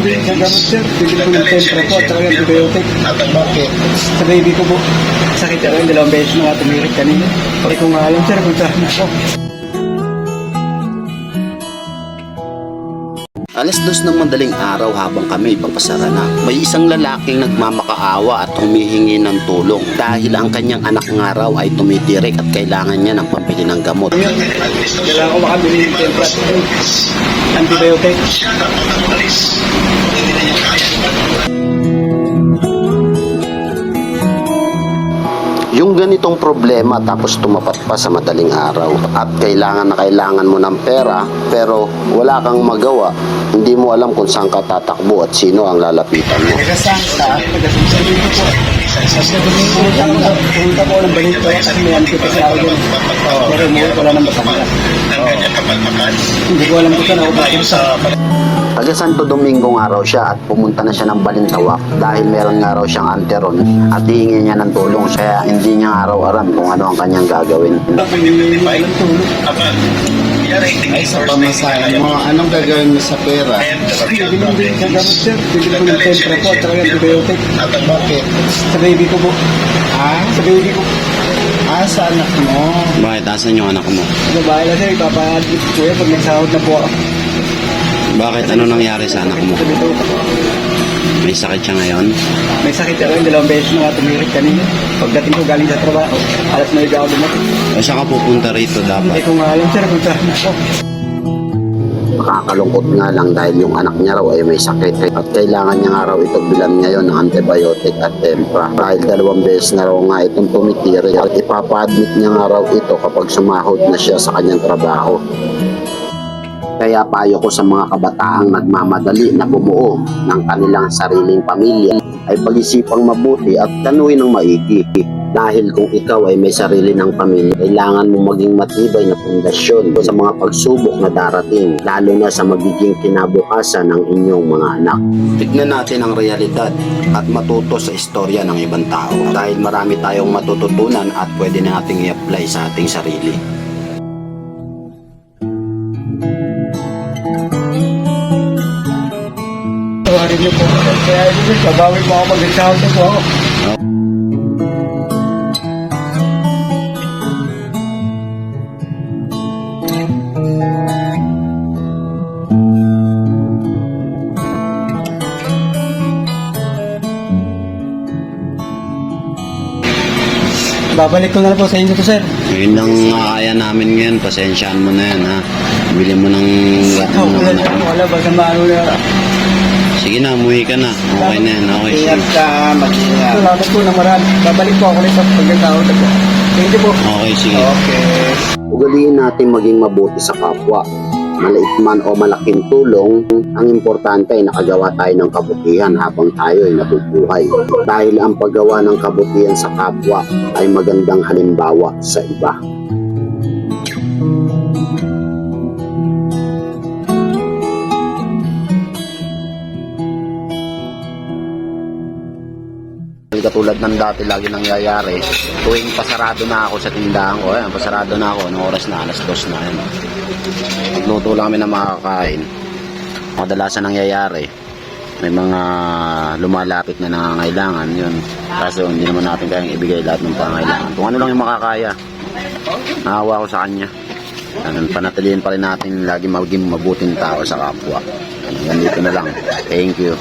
din sa gamot sir. Bigyan ko ng tempra po at saka yung antibiotic. Bakit? Sa baby ko po. Sakit ako yung 2 beses na tumirik kanina. Hindi ko nga alam sir kung saan ako. Alas 2 ng madaling araw habang kami papasara na, may isang lalaking nagmamakaawa at humihingi ng tulong dahil ang kanyang anak nga raw ay tumitirik at kailangan niya ng pambili ng gamot. Kailangan ko makabili ng tempra at antibiotic. Yung ganitong problema tapos tumapat pa sa madaling araw at kailangan mo ng pera pero wala kang magawa, hindi mo alam kung saan ka tatakbo at sino ang lalapitan mo. Tagasang sa tagasang dito po. Pumunta po ng balito kasi may antip kasi ako dyan. Pero umuwi ko lang ng basangga. Hindi ko alam kung saan ako bakit sa... Taga Santo Domingo nga raw siya at pumunta na siya ng Balintawak dahil meron nga raw siyang anteron at hihingi niya ng tulong kaya hindi niya nga raw alam kung ano ang kanyang gagawin. Ay, sa pamasahe mo, anong gagawin mo sa pera? Bigyan din sa gamot sir. Bigyan ko ng tempra po at saka yung antibiotic. Bakit? Sa baby ko po. Sa baby ko. Sa anak mo. Bakit? Asan yung anak mo? Sa bahay lang sir. Ipapa-admit ko yan pag nagsahod na po ako. Bakit? Ano nangyari sa anak mo? May sakit siya ngayon? May sakit ako yung 2 beses na tumirik kanina. Pagdating ko galing sa trabaho, alas 9 ako dumating. O saan ka pupunta rito Hindi dapat? ko nga alam sir kung saan ako. Makakalungkot nga lang dahil yung anak niya raw ay may sakit at kailangan niya nga raw ito bilan ngayon ng antibiotic at tempra. Dahil 2 beses na raw nga itong tumitirik at ipapa-admit niya nga raw ito kapag sumahod na siya sa kanyang trabaho. Kaya payo ko sa mga kabataang nagmamadali na bumuo ng kanilang sariling pamilya ay pag-isipang mabuti at tanuin ng maigi. Dahil kung ikaw ay may sarili ng pamilya, kailangan mo maging matibay na pundasyon sa mga pagsubok na darating, lalo na sa magiging kinabukasan ng inyong mga anak. Tignan natin ang realidad at matuto sa istorya ng ibang tao dahil marami tayong matututunan at pwede nating i-apply sa ating sarili. Tawarin niyo po. Kaya ito sir, babawi po ako mag-exahod na po ako. Babalik ko na lang po sa inyo to sir. Yun lang kaya namin ngayon, pasensyaan mo na yan ha. Bili mo ng Wala ba sa maano na. Sige na, umuwi ka na. Okay na yan, okay. Ingat ka, mag-ingat. Salamat po na marami. Babalik po ako ulit sa pagkakao na po. Thank you po. Okay, sige. Okay. Ugaliin natin maging mabuti sa kapwa. Maliit man o malaking tulong, ang importante ay nakagawa tayo ng kabutihan habang tayo ay nabubuhay. Dahil ang paggawa ng kabutihan sa kapwa ay magandang halimbawa sa iba. Katulad ng dati lagi nangyayari, tuwing pasarado na ako sa tindahan ko, ayan, pasarado na ako, anong oras na, alas 2 na, ayan. Nagluto lang kami na makakain. Kadalasan nangyayari, may mga lumalapit na nangangailangan, yun. Kaso hindi naman natin kayang ibigay lahat ng pangailangan. Kung ano lang yung makakaya, naawa ko sa kanya. Panatilihin pa rin natin lagi maging mabuting tao sa kapwa. Ganito na lang. Thank you.